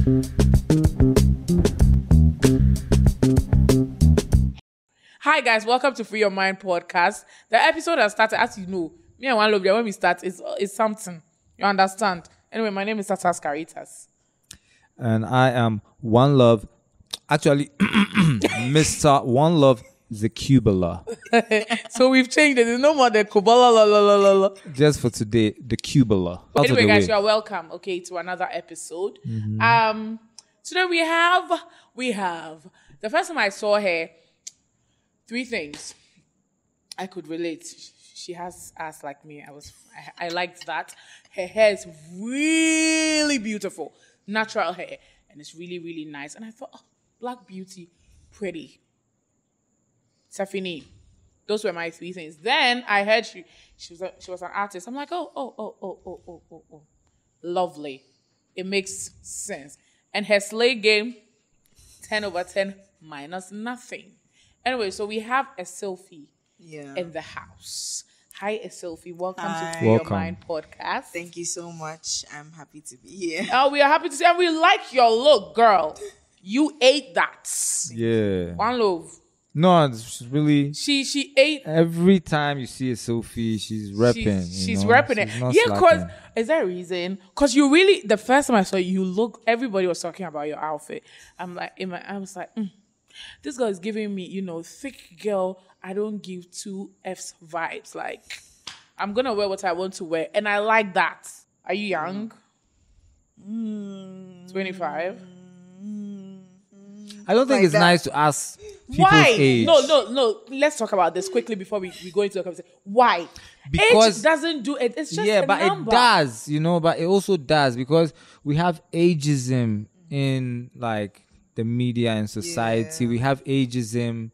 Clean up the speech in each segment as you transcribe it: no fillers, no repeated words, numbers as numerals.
Hi guys, welcome to Free Your Mind podcast. The episode has started, as you know, me and Wanlov, when we start, it's something. You understand? Anyway, my name is Tatas And I am Wanlov. Actually, Mr. Wanlov the Cubula. So we've changed it. There's no more the Kubala. Just for today, the Cubula. Anyway, guys, you are welcome, okay, to another episode. Today we have the first time I saw her, 3 things I could relate. She has ass like me. I liked that. Her hair is really beautiful, natural hair, and it's really, really nice. And I thought, oh, black beauty, pretty. Safini. Those were my 3 things. Then I heard she was an artist. I'm like, oh, lovely. It makes sense. And her slay game, 10 over 10 minus nothing. Anyway, so we have Essilfie in the house. Hi, Essilfie. Welcome to Free Your Mind podcast. Thank you so much. I'm happy to be here. Oh, we are happy to see, and we like your look, girl. You ate that. Yeah. Wanlov. No, it's really... She ate... Every time you see Essilfie, she's repping. She's repping it. Yeah, because... Is there a reason? Because you really... The first time I saw you, everybody was talking about your outfit. I was like... This girl is giving me, thick girl, I don't give 2 F's vibes. Like, I'm going to wear what I want to wear. And I like that. Are you young? 25? I don't think it's nice to ask people's age. No. Let's talk about this quickly before we go into the conversation. Why? Because age doesn't do it. It's just a but number. it does, but it also does because we have ageism in, like, the media and society. We have ageism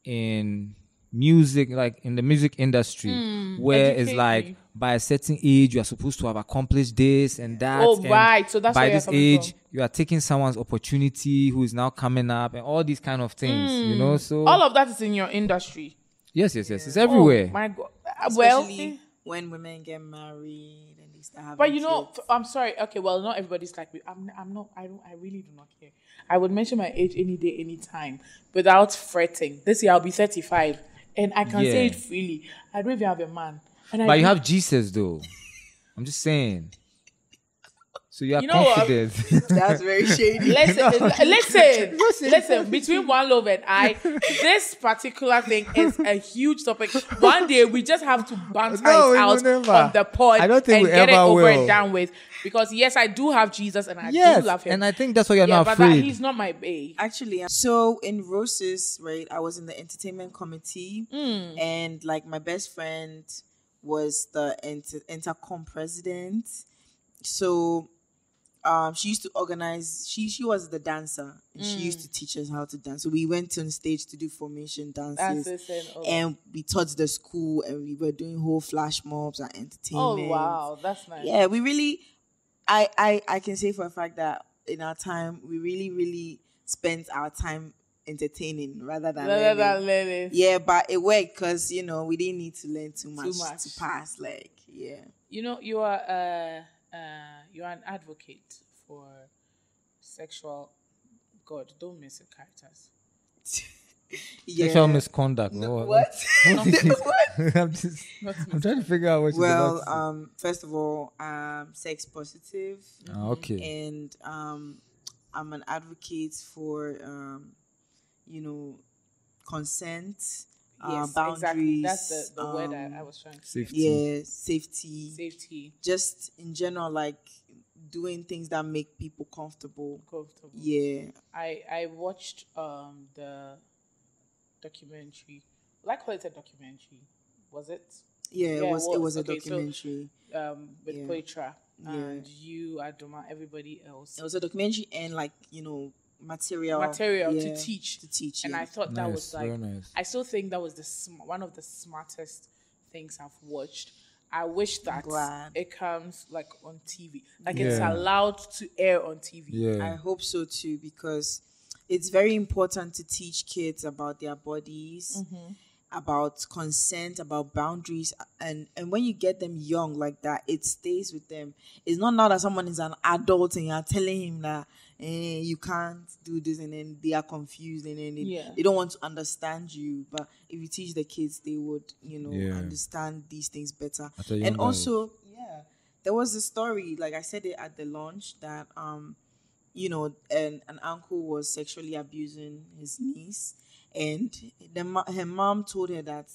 in music, like in the music industry, where it's like by a certain age you are supposed to have accomplished this and that. Oh, right. So that's by where this age you are taking someone's opportunity who is now coming up and all these kind of things. So all of that is in your industry. Yes. It's everywhere. Oh my God. Especially when women get married and they start having But kids. I'm sorry. Okay, well, not everybody's like me. I really do not care. I would mention my age any day, any time, without fretting. This year I'll be 35, and I can say it freely. I don't even have a man. But you have Jesus, though. I'm just saying. So you are confident. That's very shady. Listen. Between Wanlov and I, this particular thing is a huge topic. One day we just have to banter it out on the pod and get it over and done with. Because yes, I do have Jesus and I do love him. And I think that's why you're not afraid. But he's not my babe. Actually, so in Roses, right, I was in the entertainment committee, and like my best friend was the intercom president. So she used to organize. She was the dancer, and she used to teach us how to dance. So we went on stage to do formation dances, and we taught the school, and we were doing whole flash mobs and entertainment. Oh wow, that's nice. Yeah, we really. I can say for a fact that in our time we really, really spent our time entertaining rather than learning. Yeah, but it worked because we didn't need to learn too much to pass. Like, yeah. You are an advocate for sexual. God, don't miss your characters. Sexual misconduct. What? I'm trying to figure out what you're about to say. First of all, sex positive. Okay. And I'm an advocate for consent. Boundaries. Exactly. That's the word I was trying to say. Safety. Yeah, safety. Safety. Just in general, like doing things that make people comfortable. Yeah. I watched the documentary. Will I call it a documentary? Was it? Yeah, it was a documentary. So, with Poitra and you, Adoma, everybody else. It was a documentary and material to teach. And I thought that was nice. I still think that was one of the smartest things I've watched. I wish that it comes like on TV, like it's allowed to air on TV. Yeah. I hope so too, because it's very important to teach kids about their bodies. about consent, about boundaries, and when you get them young like that, it stays with them. It's not now that someone is an adult and you're telling him that you can't do this, and then they are confused, and then they don't want to understand you. But if you teach the kids, they would, understand these things better. And also, there was a story, like I said it at the launch, that an uncle was sexually abusing his niece, and her mom told her that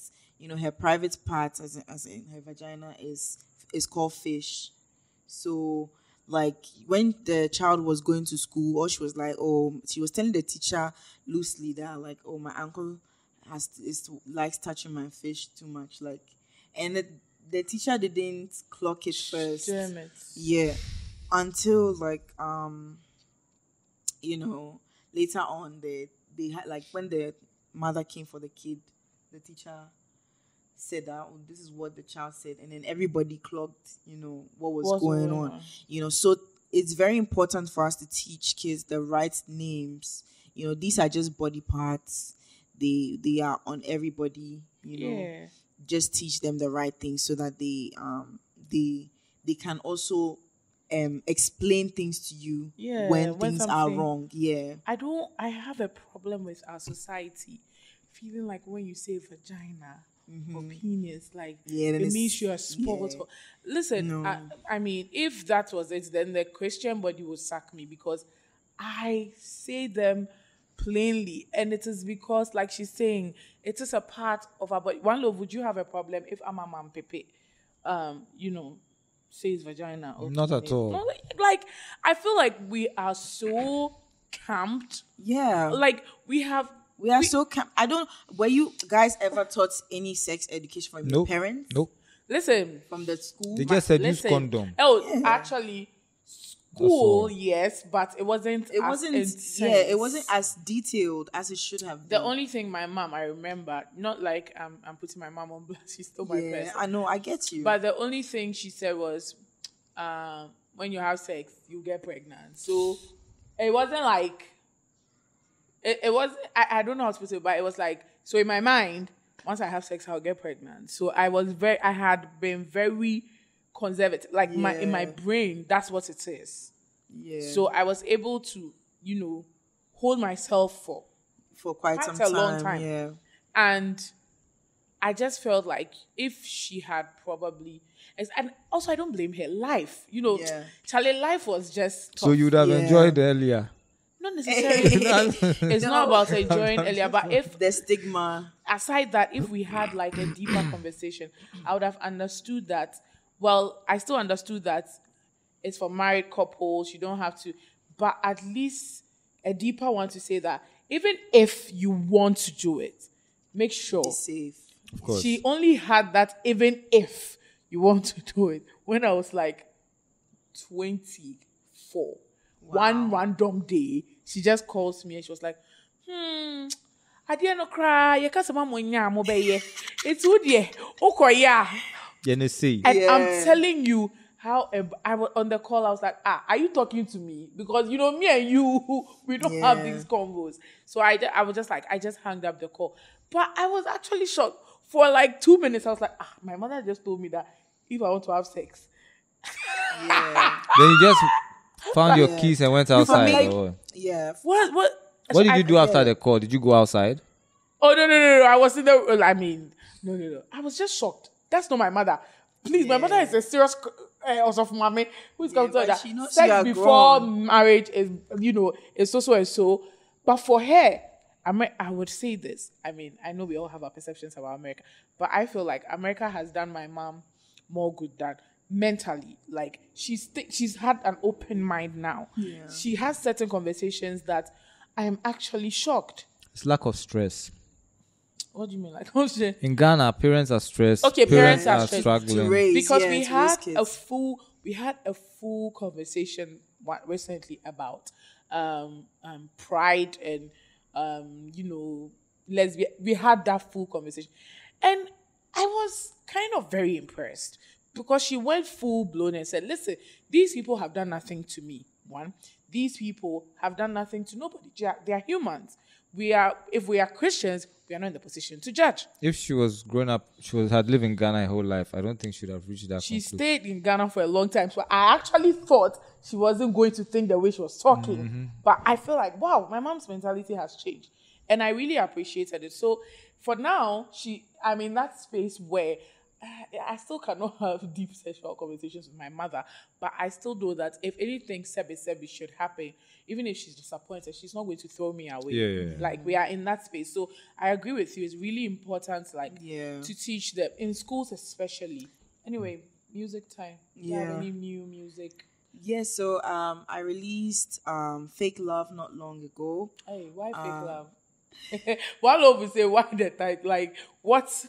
her private part, as in her vagina, is called fish. So like when the child was going to school, or she was telling the teacher loosely that like, oh, my uncle likes touching my fish too much, like, and the teacher didn't clock it first. Damn it. Yeah, until like later on they had, like, when the mother came for the kid, the teacher said that, oh, this is what the child said, and then everybody clocked what was going on. So it's very important for us to teach kids the right names. These are just body parts. They are on everybody. Just teach them the right things so that they can also explain things to you when things are wrong. I have a problem with our society feeling like when you say vagina or penis, like it means you are spoiled. Listen, I mean, if that was it, then the Christian body would sack me, because I say them plainly, and it is because, like she's saying, it is a part of our body. Wanlov, would you have a problem if Amama and Pepe, says vagina? Or not penis? At all. No, like I feel like we are so camped. Yeah, like we are so camped. I don't. Were you guys ever taught any sex education from your parents? Nope. Listen, from the school, they just said use condom. Oh, actually. School, yes, but it wasn't. It wasn't as detailed as it should have been. The only thing my mom, I remember, not like I'm putting my mom on blast. She's still my best. I know, I get you. But the only thing she said was, when you have sex, you get pregnant. So it wasn't like it was. I don't know how to put it, but it was like, so in my mind, once I have sex, I'll get pregnant. So I had been very conservative, like in my brain, that's what it is. So I was able to hold myself for quite some time, long time. And I just felt like if she had probably, and also I don't blame her, life, Charlie, life was just tough. So you would have enjoyed earlier. Not necessarily. It's not about enjoying earlier, but if the stigma aside, that if we had like a deeper conversation, I would have understood that. Well, I still understood that it's for married couples. You don't have to, but at least a deeper one to say that even if you want to do it, make sure be safe. Of course. She only had that even if you want to do it when I was like 24. Wow. One random day, she just calls me and she was like, I didn't cry. You can't say, it's good, yeah. Okay, yeah. And I'm telling you how I was on the call. I was like, are you talking to me? Because me and you, we don't have these convos. So I was just like, I just hung up the call. But I was actually shocked for like 2 minutes. I was like, my mother just told me that if I want to have sex. Then you just found your keys and went outside. What did you do after the call? Did you go outside? Oh no! I was in the. I mean, no. I was just shocked. That's not my mother. Please, my mother is a serious also mommy who's going to that. Sex before marriage is, is so and so. But for her, I would say this. I mean, I know we all have our perceptions about America, but I feel like America has done my mom more good than mentally. Like she's had an open mind now. Yeah. She has certain conversations that I am actually shocked. It's lack of stress. What do you mean? Like, in Ghana, parents are stressed. Okay, parents are struggling to raise, because we had a full conversation recently about pride and lesbian. We had that full conversation, and I was kind of very impressed because she went full blown and said, "Listen, these people have done nothing to me. One, these people have done nothing to nobody. They are humans. if we are Christians, we are not in the position to judge. If she was grown up, had lived in Ghana her whole life, I don't think she would have reached that She conclusion. stayed in Ghana for a long time, so I actually thought she wasn't going to think the way she was talking. But I feel like, wow, my mom's mentality has changed. And I really appreciated it. So for now, I'm in that space where I still cannot have deep sexual conversations with my mother, but I still know that if anything sebi should happen, even if she's disappointed, she's not going to throw me away. Yeah. Like, we are in that space. So I agree with you. It's really important, to teach them in schools, especially. Anyway, music time. Do you have any new music? Yeah, so I released Fake Love not long ago. Hey, why Fake Love? Wanlov will say, why the type? Like, what's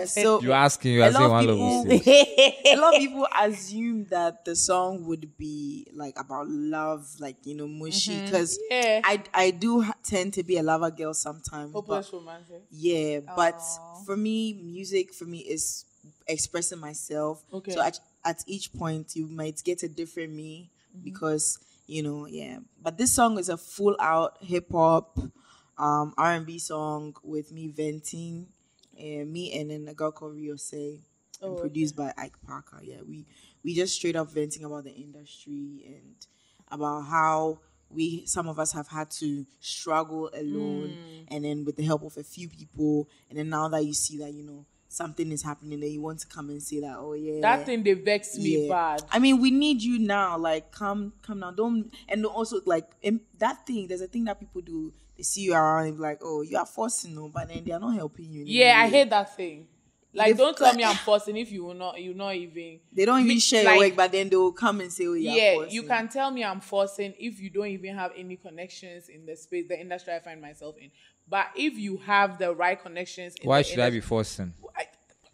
so you're asking Wanlov will say. a lot of people assume that the song would be like about love, like, mushy, because I do tend to be a lover girl sometimes. Hopeless romantic. Yeah, but for me, music is expressing myself. Okay. So at each point, you might get a different me because, But this song is a full out hip hop, R&B song with me venting, me and then a girl called Rio Say, and produced by Ike Parker. Yeah, we just straight up venting about the industry and about how some of us have had to struggle alone, and then with the help of a few people, and then now that you see that something is happening, then you want to come and say that, oh yeah, that thing they vex me bad. I mean, we need you now. Like, come now. Don't. And also, like, that thing. There's a thing that people do. They see you around and be like, oh, you are forcing, but then they are not helping you. Yeah, I hate that thing. Like, don't tell me I'm forcing if you're not even. They don't even share your work, but then they will come and say, oh, you're forcing. You can tell me I'm forcing if you don't even have any connections in the space, the industry I find myself in. But if you have the right connections, why should I be forcing?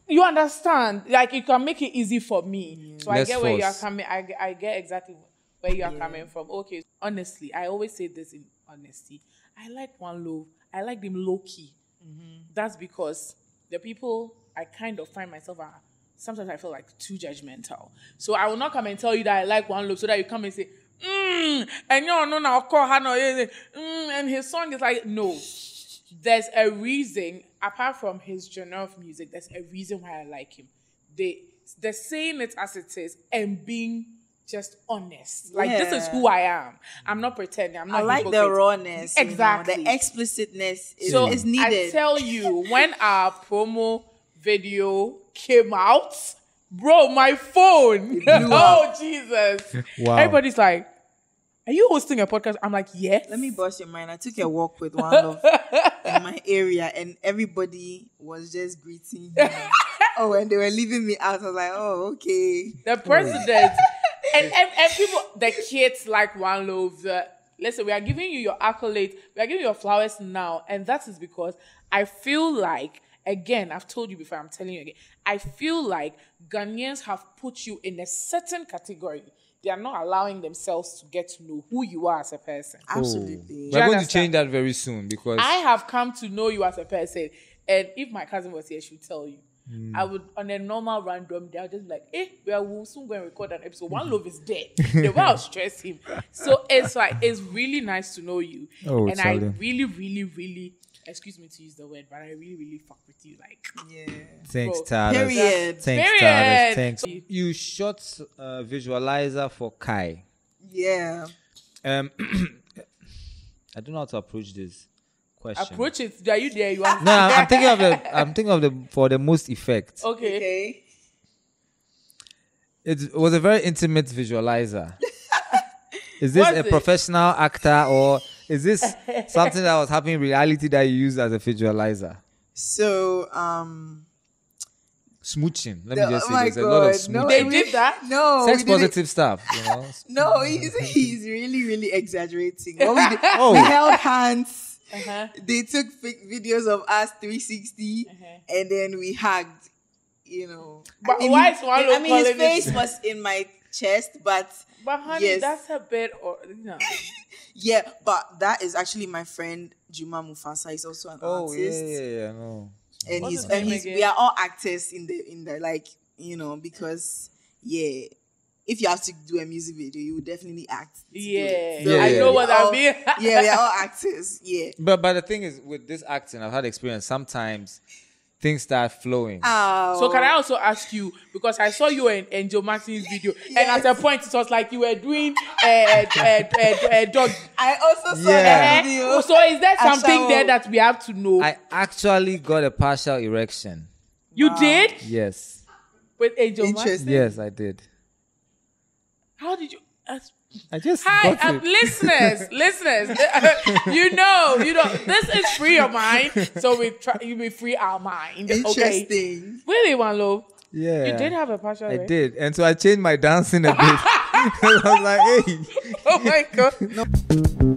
You understand? Like, you can make it easy for me. So I get where you are coming. I get exactly where you are coming from. Okay, honestly, I always say this in honesty. I like Wanlov. I like them low key. That's because the people I kind of find myself are, sometimes I feel like too judgmental. So I will not come and tell you that I like Wanlov so that you come and say, and you know now call Hano, and his song is like, no. There's a reason, apart from his genre of music, there's a reason why I like him. They're saying it as it is and being just honest. Like, this is who I am. I'm not pretending. I'm not I like hypocrite. the rawness. Exactly. The explicitness is needed. I tell you, when our promo video came out, bro, my phone. Oh, Jesus. Wow. Everybody's like, are you hosting a podcast? I'm like, yes. Let me bust your mind. I took a walk with Wanlov in my area, and everybody was just greeting him. And they were leaving me out. I was like, oh, okay. The president and people, the kids like Wanlov. Listen, we are giving you your accolades. We are giving you your flowers now, and that is because I feel like, again, I've told you before, I'm telling you again, I feel like Ghanaians have put you in a certain category. They are not allowing themselves to get to know who you are as a person. Absolutely. We're going to change that very soon because I have come to know you as a person. And if my cousin was here, she would tell you. I would, on a normal random day, I would just be like, we'll soon go and record an episode. Wanlov is dead. The way I'll stress him. So it's like, it's really nice to know you. And I really, really, really, excuse me to use the word, but I really, really fuck with you. Like, thanks, Tatas. Period. Thanks, Tatas. Thanks. You shot a visualizer for Kai. Yeah. I don't know how to approach this question. Approach it. Are you there? You are. No, I'm thinking of the for the most effect. Okay. It was a very intimate visualizer. Is this a professional actor or is this something that was happening in reality that you used as a visualizer? So, smooching. Let me just say there's a lot of smooching. No, they did that? No. Sex positive stuff, No, he's really, really exaggerating. What we did, we held hands. They took fake videos of us 360 and then we hugged, But why is Wanlov his face was in my chest, but honey, that's a bit yeah, but that is actually my friend Juma Mufasa. He's also an artist. Yeah, no. And we are all actors in the like, because if you have to do a music video, you would definitely act. Yeah. So I know what I mean. Yeah, we are all actors. Yeah. But the thing is, with this acting, I've had experience. Sometimes things start flowing. So can I also ask you, because I saw you in Angel Martin's video, and at a point it was like you were doing a dog. I also saw that video. So is there something there that we have to know? I actually got a partial erection. You did? Yes. With Angel Martin? Yes, I did. How did you? I just Hi, got it. listeners. you know, this is free your mind, so we free our mind. Interesting. Okay. Really, Wanlov? Yeah. You did have a partial. I did, and so I changed my dancing a bit. I was like, hey. Oh my God. No.